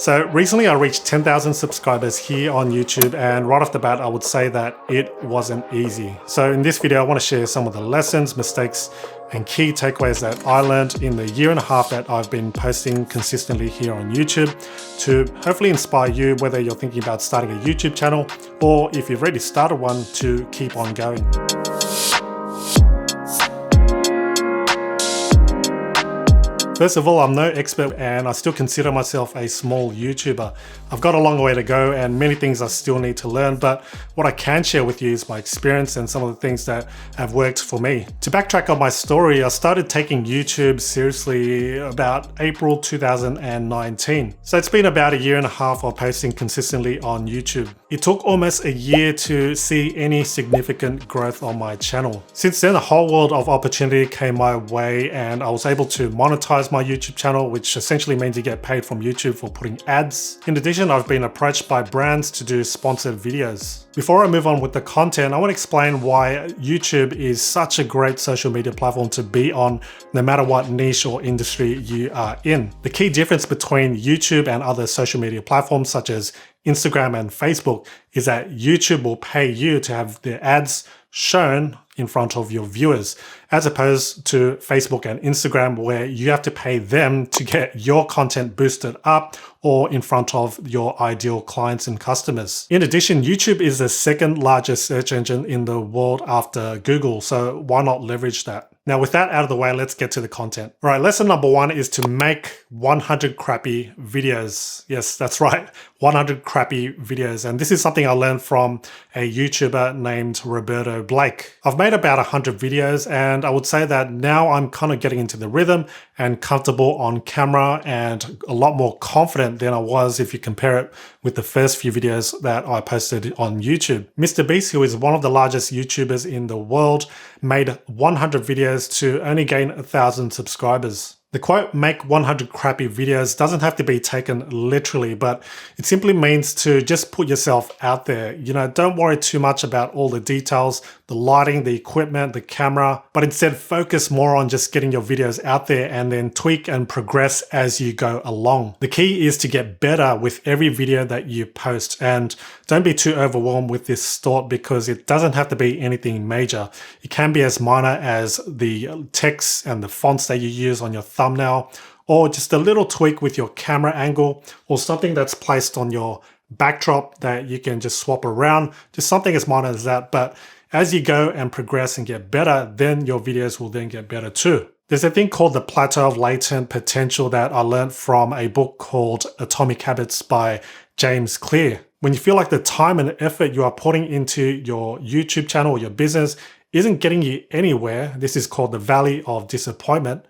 So recently I reached 10,000 subscribers here on YouTube, and right off the bat I would say that it wasn't easy. So in this video I want to share some of the lessons, mistakes and key takeaways that I learned in the year and a half that I've been posting consistently here on YouTube to hopefully inspire you, whether you're thinking about starting a YouTube channel or if you've already started one, to keep on going. First of all, I'm no expert and I still consider myself a small YouTuber. I've got a long way to go and many things I still need to learn, but what I can share with you is my experience and some of the things that have worked for me. To backtrack on my story, I started taking YouTube seriously about April 2019. So it's been about a year and a half of posting consistently on YouTube. It took almost a year to see any significant growth on my channel. Since then, a whole world of opportunity came my way and I was able to monetize my YouTube channel, which essentially means you get paid from YouTube for putting ads. In addition, I've been approached by brands to do sponsored videos. Before I move on with the content, I want to explain why YouTube is such a great social media platform to be on, no matter what niche or industry you are in. The key difference between YouTube and other social media platforms such as Instagram and Facebook is that YouTube will pay you to have their ads shown in front of your viewers, as opposed to Facebook and Instagram where you have to pay them to get your content boosted up or in front of your ideal clients and customers. In addition, YouTube is the second largest search engine in the world after Google, so why not leverage that? Now with that out of the way, let's get to the content. All right, lesson number one is to make 100 crappy videos. Yes, that's right, 100 crappy videos. And this is something I learned from a YouTuber named Roberto Blake. I've made about 100 videos and I would say that now I'm kind of getting into the rhythm and comfortable on camera and a lot more confident than I was if you compare it with the first few videos that I posted on YouTube. Mr. Beast, who is one of the largest YouTubers in the world, made 100 videos to only gain 1,000 subscribers. The quote, "make 100 crappy videos," doesn't have to be taken literally, but it simply means to just put yourself out there. You know, don't worry too much about all the details, the lighting, the equipment, the camera, but instead focus more on just getting your videos out there and then tweak and progress as you go along. The key is to get better with every video that you post, and don't be too overwhelmed with this thought because it doesn't have to be anything major. It can be as minor as the text and the fonts that you use on your thumbnail, or just a little tweak with your camera angle, or something that's placed on your backdrop that you can just swap around, just something as minor as that. But as you go and progress and get better, then your videos will then get better too. There's a thing called the plateau of latent potential that I learned from a book called Atomic Habits by James Clear. When you feel like the time and effort you are putting into your YouTube channel or your business isn't getting you anywhere, this is called the valley of disappointment.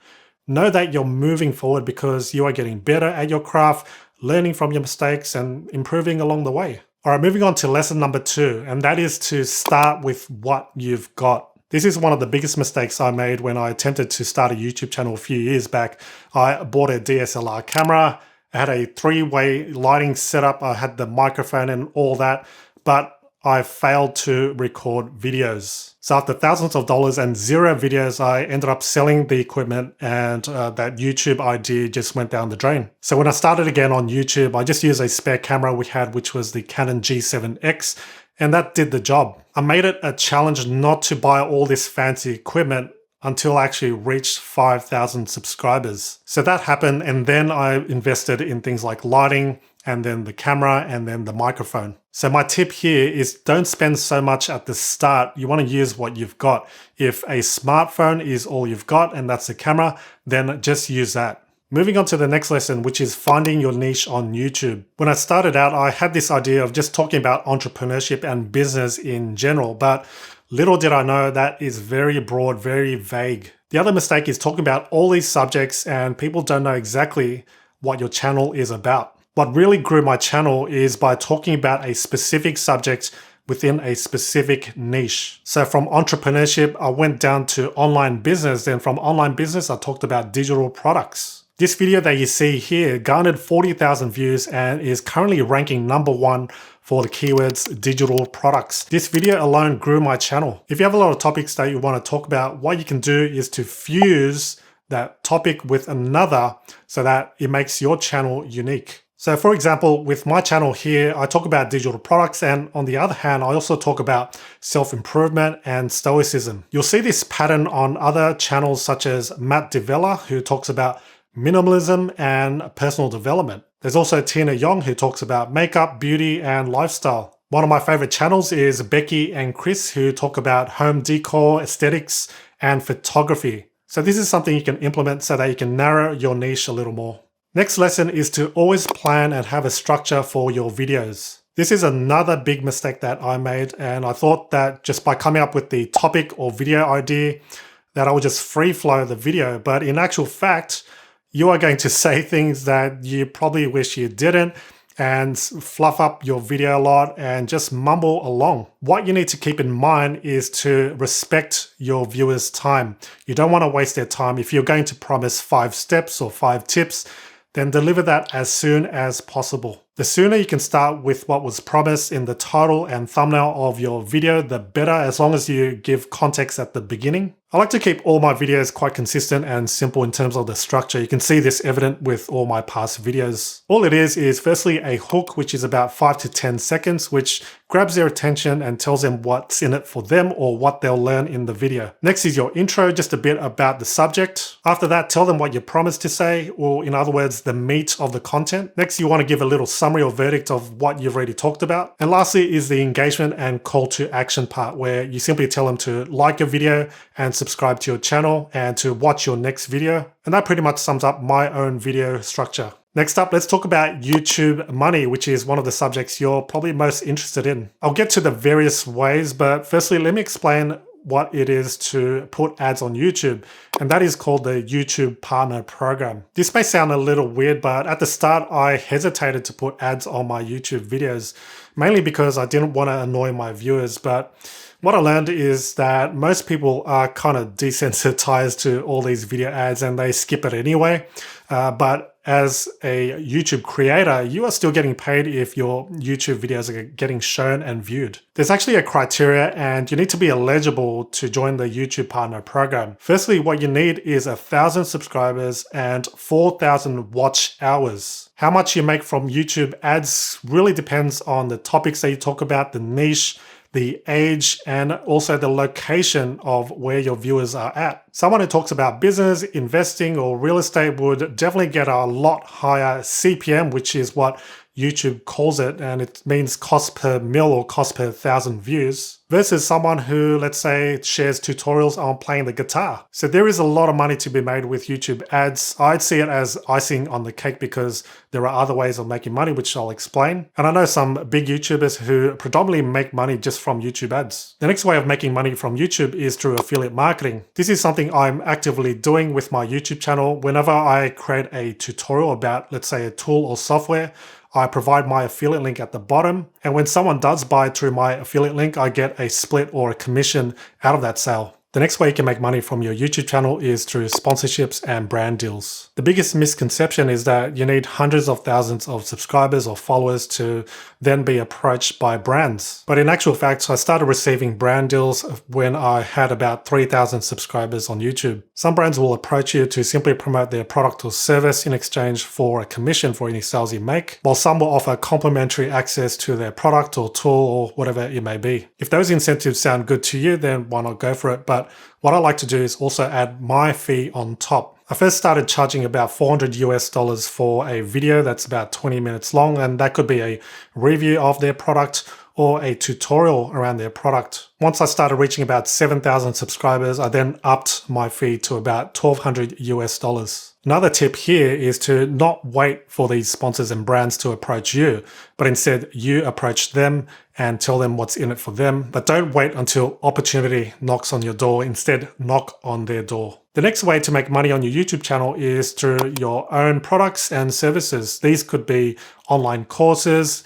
Know that you're moving forward because you are getting better at your craft, learning from your mistakes and improving along the way. All right, moving on to lesson number two, and that is to start with what you've got. This is one of the biggest mistakes I made when I attempted to start a YouTube channel a few years back. I bought a DSLR camera. I had a three-way lighting setup. I had the microphone and all that, but I failed to record videos. So after thousands of dollars and zero videos, I ended up selling the equipment and that YouTube idea just went down the drain. So when I started again on YouTube, I just used a spare camera we had, which was the Canon G7X, and that did the job. I made it a challenge not to buy all this fancy equipment until I actually reached 5,000 subscribers. So that happened, and then I invested in things like lighting, and then the camera, and then the microphone. So my tip here is don't spend so much at the start. You want to use what you've got. If a smartphone is all you've got and that's the camera, then just use that. Moving on to the next lesson, which is finding your niche on YouTube. When I started out, I had this idea of just talking about entrepreneurship and business in general, but little did I know that is very broad, very vague. The other mistake is talking about all these subjects and people don't know exactly what your channel is about. What really grew my channel is by talking about a specific subject within a specific niche. So from entrepreneurship, I went down to online business. Then from online business, I talked about digital products. This video that you see here garnered 40,000 views and is currently ranking #1 for the keywords digital products. This video alone grew my channel. If you have a lot of topics that you want to talk about, what you can do is to fuse that topic with another so that it makes your channel unique. So for example, with my channel here, I talk about digital products, and on the other hand, I also talk about self-improvement and stoicism. You'll see this pattern on other channels such as Matt Devella, who talks about minimalism and personal development. There's also Tina Yong, who talks about makeup, beauty, and lifestyle. One of my favorite channels is Becky and Chris, who talk about home decor, aesthetics, and photography. So this is something you can implement so that you can narrow your niche a little more. Next lesson is to always plan and have a structure for your videos. This is another big mistake that I made, and I thought that just by coming up with the topic or video idea that I would just free flow the video, but in actual fact, you are going to say things that you probably wish you didn't and fluff up your video a lot and just mumble along. What you need to keep in mind is to respect your viewers' time. You don't want to waste their time. If you're going to promise 5 steps or 5 tips, then deliver that as soon as possible. The sooner you can start with what was promised in the title and thumbnail of your video, the better, as long as you give context at the beginning. I like to keep all my videos quite consistent and simple in terms of the structure. You can see this evident with all my past videos. All it is firstly a hook, which is about 5 to 10 seconds, which grabs their attention and tells them what's in it for them or what they'll learn in the video. Next is your intro, just a bit about the subject. After that, tell them what you promised to say, or in other words, the meat of the content. Next, you want to give a little summary or verdict of what you've already talked about. And lastly is the engagement and call to action part, where you simply tell them to like your video and subscribe to your channel and to watch your next video. And that pretty much sums up my own video structure. Next up, let's talk about YouTube money, which is one of the subjects you're probably most interested in. I'll get to the various ways, but firstly, let me explain what it is to put ads on YouTube, and that is called the YouTube Partner Program. This may sound a little weird, but at the start I hesitated to put ads on my YouTube videos, mainly because I didn't want to annoy my viewers. But what I learned is that most people are kind of desensitized to all these video ads and they skip it anyway. But as a YouTube creator, you are still getting paid if your YouTube videos are getting shown and viewed. There's actually a criteria, and you need to be eligible to join the YouTube Partner Program. Firstly, what you need is 1,000 subscribers and 4,000 watch hours. How much you make from YouTube ads really depends on the topics that you talk about, the niche, the age, and also the location of where your viewers are at. Someone who talks about business, investing, or real estate would definitely get a lot higher CPM, which is what YouTube calls it, and it means cost per mil or cost per 1,000 views, versus someone who, let's say, shares tutorials on playing the guitar. So there is a lot of money to be made with YouTube ads. I'd see it as icing on the cake because there are other ways of making money, which I'll explain. And I know some big YouTubers who predominantly make money just from YouTube ads. The next way of making money from YouTube is through affiliate marketing. This is something I'm actively doing with my YouTube channel. Whenever I create a tutorial about, let's say, a tool or software, I provide my affiliate link at the bottom, and when someone does buy through my affiliate link, I get a split or a commission out of that sale. The next way you can make money from your YouTube channel is through sponsorships and brand deals. The biggest misconception is that you need hundreds of thousands of subscribers or followers to then be approached by brands. But in actual fact, I started receiving brand deals when I had about 3,000 subscribers on YouTube. Some brands will approach you to simply promote their product or service in exchange for a commission for any sales you make, while some will offer complimentary access to their product or tool or whatever it may be. If those incentives sound good to you, then why not go for it? But what I like to do is also add my fee on top. I first started charging about $400 for a video that's about 20 minutes long, and that could be a review of their product or a tutorial around their product. Once I started reaching about 7,000 subscribers, I then upped my fee to about $1,200. Another tip here is to not wait for these sponsors and brands to approach you, but instead you approach them and tell them what's in it for them. But don't wait until opportunity knocks on your door. Instead, knock on their door. The next way to make money on your YouTube channel is through your own products and services. These could be online courses,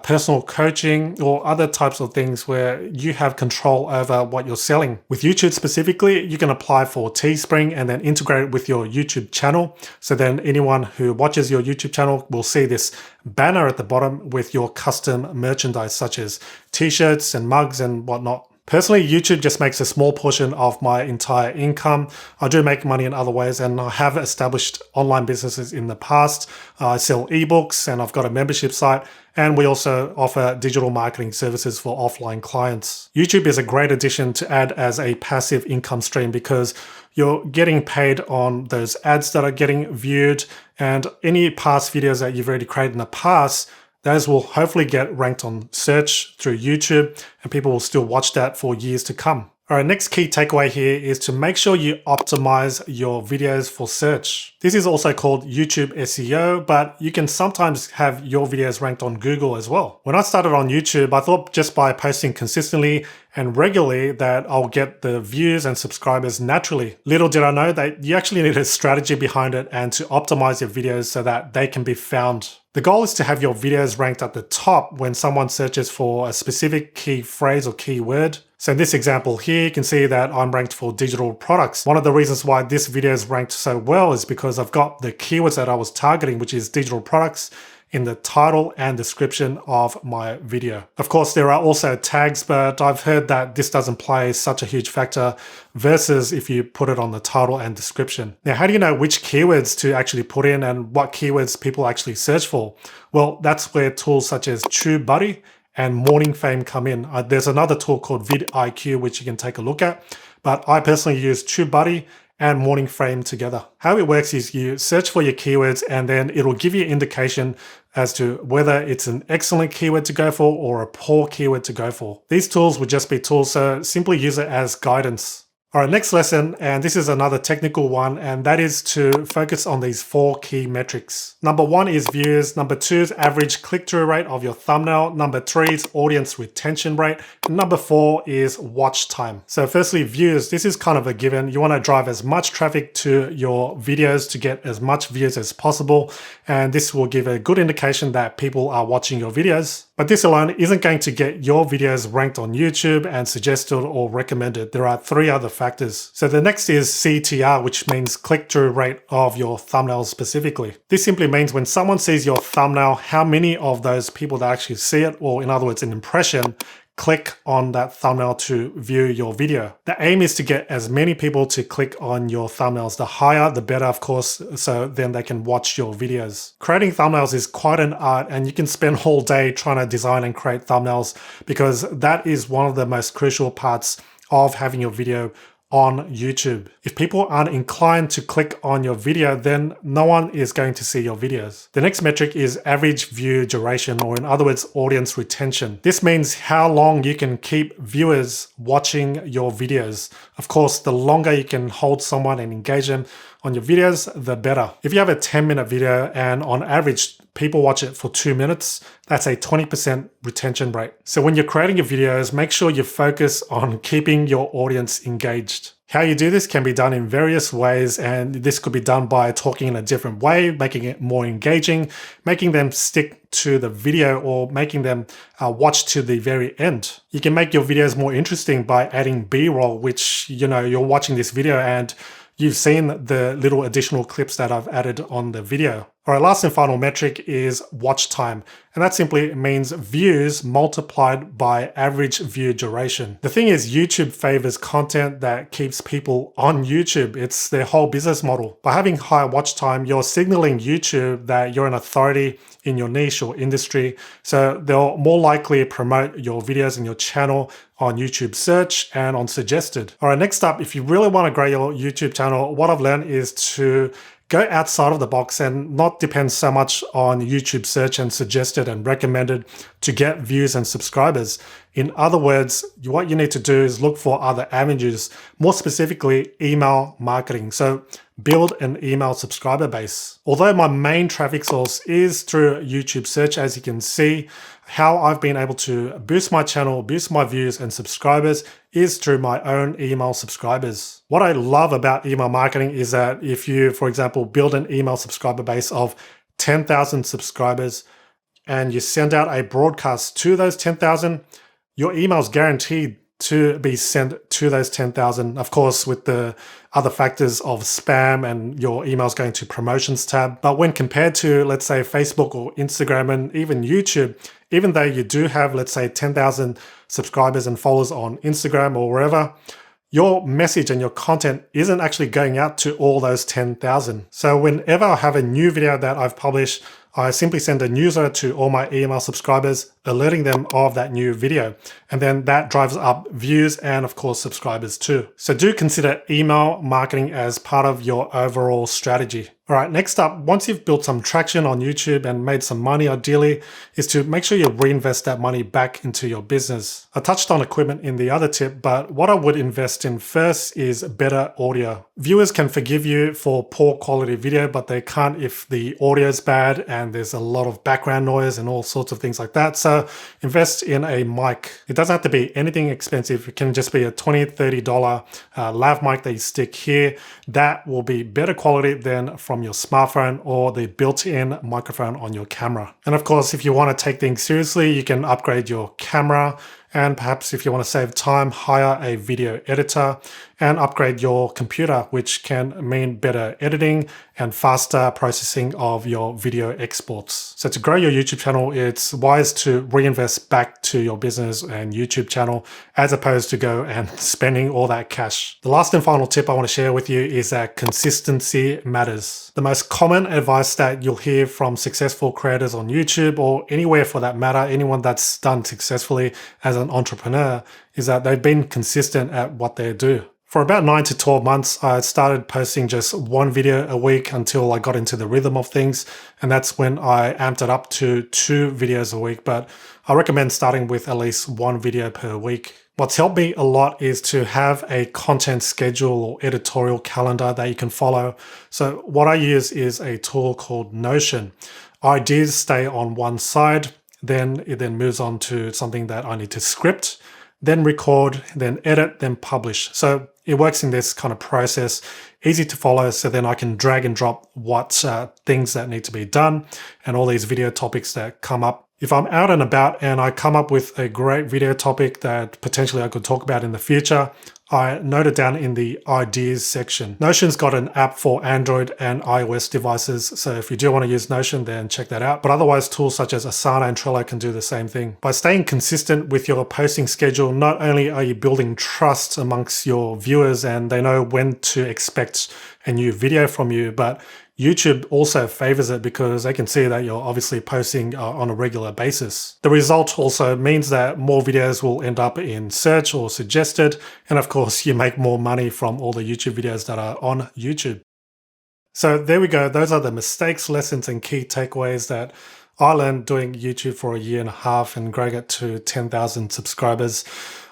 personal coaching, or other types of things where you have control over what you're selling. With YouTube specifically, you can apply for Teespring and then integrate it with your YouTube channel. So then anyone who watches your YouTube channel will see this banner at the bottom with your custom merchandise, such as t-shirts and mugs and whatnot. Personally, YouTube just makes a small portion of my entire income. I do make money in other ways, and I have established online businesses in the past. I sell ebooks and I've got a membership site, and we also offer digital marketing services for offline clients. YouTube is a great addition to add as a passive income stream because you're getting paid on those ads that are getting viewed, and any past videos that you've already created in the past, those will hopefully get ranked on search through YouTube, and people will still watch that for years to come. All right, next key takeaway here is to make sure you optimize your videos for search. This is also called YouTube SEO, but you can sometimes have your videos ranked on Google as well. When I started on YouTube, I thought just by posting consistently and regularly that I'll get the views and subscribers naturally. Little did I know that you actually need a strategy behind it and to optimize your videos so that they can be found. The goal is to have your videos ranked at the top when someone searches for a specific key phrase or keyword. So in this example here, you can see that I'm ranked for digital products. One of the reasons why this video is ranked so well is because I've got the keywords that I was targeting, which is digital products, in the title and description of my video. Of course, there are also tags, but I've heard that this doesn't play such a huge factor versus if you put it on the title and description. Now, how do you know which keywords to actually put in and what keywords people actually search for? Well, that's where tools such as TubeBuddy and Morning Fame come in. There's another tool called vidIQ, which you can take a look at, but I personally use TubeBuddy and Morning Fame together. How it works is you search for your keywords and then it'll give you an indication as to whether it's an excellent keyword to go for or a poor keyword to go for. These tools would just be tools, so simply use it as guidance. All right, next lesson, and this is another technical one, and that is to focus on these 4 key metrics. Number 1 is views. Number 2 is average click-through rate of your thumbnail. Number 3 is audience retention rate. And number 4 is watch time. So firstly, views. This is kind of a given. You want to drive as much traffic to your videos to get as much views as possible, and this will give a good indication that people are watching your videos. But this alone isn't going to get your videos ranked on YouTube and suggested or recommended. There are 3 other factors. So the next is CTR, which means click-through rate of your thumbnails specifically. This simply means when someone sees your thumbnail, how many of those people that actually see it, or in other words, an impression, click on that thumbnail to view your video. The aim is to get as many people to click on your thumbnails. The higher, the better, of course, so then they can watch your videos. Creating thumbnails is quite an art, and you can spend all day trying to design and create thumbnails because that is one of the most crucial parts of having your video on YouTube. If people aren't inclined to click on your video, then no one is going to see your videos. The next metric is average view duration, or in other words, audience retention. This means how long you can keep viewers watching your videos. Of course, the longer you can hold someone and engage them on your videos, the better. If you have a 10-minute video and on average people watch it for 2 minutes, that's a 20% retention rate. So when you're creating your videos, make sure you focus on keeping your audience engaged. How you do this can be done in various ways, and this could be done by talking in a different way, making it more engaging, making them stick to the video, or making them watch to the very end. You can make your videos more interesting by adding B-roll, which, you're watching this video and you've seen the little additional clips that I've added on the video. All right, last and final metric is watch time. And that simply means views multiplied by average view duration. The thing is, YouTube favors content that keeps people on YouTube. It's their whole business model. By having high watch time, you're signaling YouTube that you're an authority in your niche or industry. So they'll more likely promote your videos and your channel on YouTube search and on suggested. All right, next up, if you really want to grow your YouTube channel, what I've learned is to go outside of the box and not depend so much on YouTube search and suggested and recommended to get views and subscribers. In other words, what you need to do is look for other avenues, more specifically email marketing. So build an email subscriber base. Although my main traffic source is through YouTube search, as you can see, how I've been able to boost my channel, boost my views and subscribers is through my own email subscribers. What I love about email marketing is that if you, for example, build an email subscriber base of 10,000 subscribers and you send out a broadcast to those 10,000, your email is guaranteed to be sent to those 10,000. Of course, with the other factors of spam and your emails going to promotions tab. But when compared to, let's say, Facebook or Instagram and even YouTube, even though you do have, let's say, 10,000 subscribers and followers on Instagram or wherever, your message and your content isn't actually going out to all those 10,000. So whenever I have a new video that I've published, I simply send a newsletter to all my email subscribers, alerting them of that new video. And then that drives up views and of course subscribers too. So do consider email marketing as part of your overall strategy. All right, next up, once you've built some traction on YouTube and made some money ideally, is to make sure you reinvest that money back into your business. I touched on equipment in the other tip, but what I would invest in first is better audio. Viewers can forgive you for poor quality video, but they can't if the audio is bad and there's a lot of background noise and all sorts of things like that. So invest in a mic. It doesn't have to be anything expensive. It can just be a $20, $30 lav mic that you stick here. That will be better quality than from your smartphone or the built-in microphone on your camera. And of course, if you want to take things seriously, you can upgrade your camera. And perhaps if you want to save time, hire a video editor and upgrade your computer, which can mean better editing and faster processing of your video exports. So to grow your YouTube channel, it's wise to reinvest back to your business and YouTube channel as opposed to go and spending all that cash. The last and final tip I want to share with you is that consistency matters. The most common advice that you'll hear from successful creators on YouTube or anywhere for that matter, anyone that's done successfully as an entrepreneur, is that they've been consistent at what they do. For about 9 to 12 months, I started posting just one video a week until I got into the rhythm of things. And that's when I amped it up to 2 videos a week. But I recommend starting with at least 1 video per week. What's helped me a lot is to have a content schedule or editorial calendar that you can follow. So what I use is a tool called Notion. Ideas stay on one side, then it moves on to something that I need to script, then record, then edit, then publish. So it works in this kind of process, easy to follow, so then I can drag and drop what things that need to be done and all these video topics that come up. If I'm out and about and I come up with a great video topic that potentially I could talk about in the future, I note it down in the ideas section. Notion's got an app for Android and iOS devices, so if you do want to use Notion, then check that out. But otherwise, tools such as Asana and Trello can do the same thing. By staying consistent with your posting schedule, not only are you building trust amongst your viewers and they know when to expect a new video from you, but YouTube also favors it because they can see that you're obviously posting on a regular basis. The result also means that more videos will end up in search or suggested. And of course, you make more money from all the YouTube videos that are on YouTube. So there we go. Those are the mistakes, lessons, and key takeaways that I learned doing YouTube for a year and a half and growing it to 10,000 subscribers.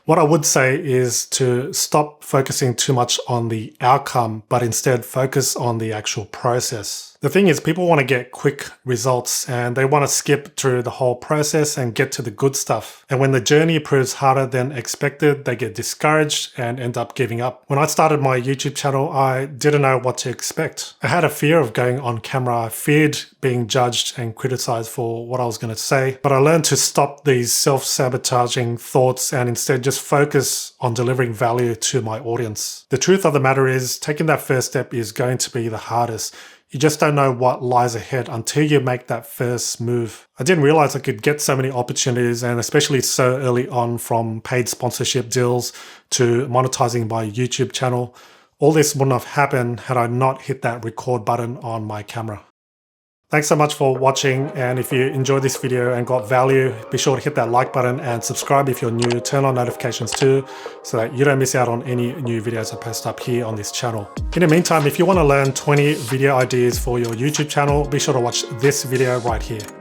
What I would say is to stop focusing too much on the outcome, but instead focus on the actual process. The thing is, people want to get quick results and they want to skip through the whole process and get to the good stuff. And when the journey proves harder than expected, they get discouraged and end up giving up. When I started my YouTube channel, I didn't know what to expect. I had a fear of going on camera. I feared being judged and criticized for what I was going to say. But I learned to stop these self-sabotaging thoughts and instead just focus on delivering value to my audience. The truth of the matter is, taking that first step is going to be the hardest. You just don't know what lies ahead until you make that first move. I didn't realize I could get so many opportunities, and especially so early on, from paid sponsorship deals to monetizing my YouTube channel. All this wouldn't have happened had I not hit that record button on my camera. Thanks so much for watching, and if you enjoyed this video and got value, be sure to hit that like button and subscribe if you're new. Turn on notifications too so that you don't miss out on any new videos I post up here on this channel. In the meantime, if you want to learn 20 video ideas for your YouTube channel, be sure to watch this video right here.